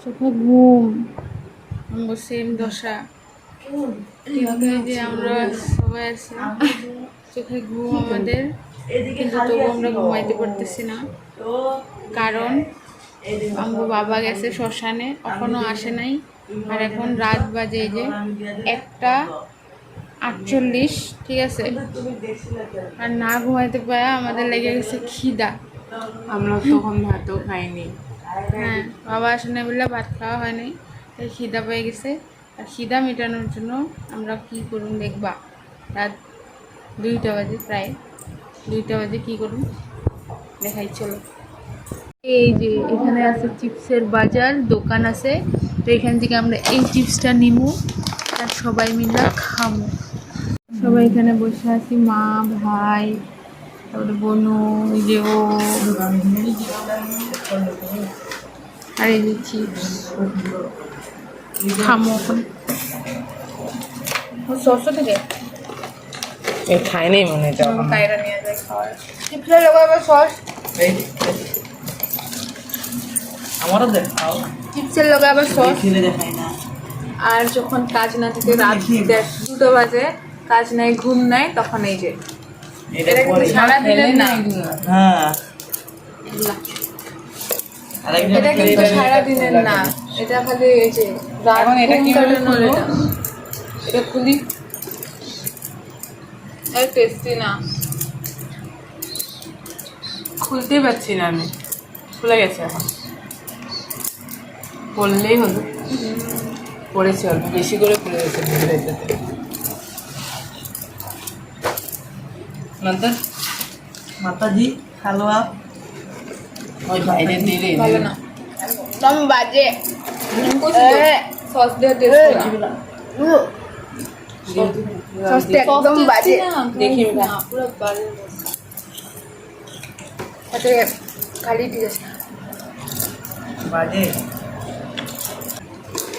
চোখে ঘুম, সেম দশা। যে আমরা সবাই আছি, চোখে ঘুম আমাদের, কিন্তু তবু আমরা ঘুমাইতে পারতেছি না। কারণ আমার বাবা গেছে শ্মশানে, এখনো আসে নাই। আর এখন রাত বাজে যে 1:48, ঠিক আছে। আর না ঘুমাইতে পারা আমাদের লেগে গেছে খিদা। আমরা তখন ভাতও খাইনি। হ্যাঁ, বাবা আসে না বলে ভাত খাওয়া হয় নাই, তাই খিদা পেয়ে গেছে। আর খিদা মেটানোর জন্য আমরা কি করুন দেখবা, রাত 2টা বাজে, প্রায় 2টা বাজে কি করুন দেখাই, চলো। এই যে এখানে আছে চিপসের বাজার, দোকান আছে। তো এখান থেকে আমরা এই চিপসটা নিমু আর সবাই মিলে খামু। সবাই এখানে বসে আছি, মা, ভাই, তারপরে বোনু, এই যে ও, আর এই যে চিপস খামু এখন। সস থেকে খাইনি মনে হয়। কায়রা নিয়ে যায় খাওয়ার। চিপসের লোক আবার সস, আমারও দেখাও। চিপসের লোক আবার সস। ছেলে দেখাই না। আর যখন কাজ না থাকে, রাত 2টা বাজে, কাজ নাই, ঘুম নাই, তখন এই যে এটা কিন্তু সারাদিনের না। হ্যাঁ, এটা কিন্তু সারাদিনের না, এটা খালি এই যে রাত ঘুম কাটানোর। এটা খুলি, টেস্টি না, খুলতেই পারছি না আমি। খুলে গেছে এখন, পড়লেই হলো। পড়েছে অল্প বেশি করে পড়ে গেছে। মাতাজি হ্যালো আপ বাইরে দিলে ভালো না, একদম বাজে। সস দিয়ে টেস্টি না, সসটা একদম বাজে। দেখি পুরো বাজে, সাথে খালি টেস্ট বাজে।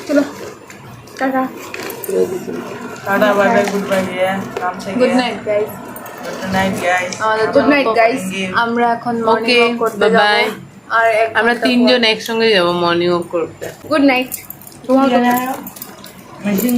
চলো tata, tata bye bye, good bye গিয়া কাম সে good night guys. Good night guys. আমাদের গুড নাইট গাইস। আমরা এখন মর্নিং ওয়াক করতে যাব। আর আমরা 3 জন একসঙ্গে যাব মর্নিং ওয়াক করতে। Good night. তোমার মেশিন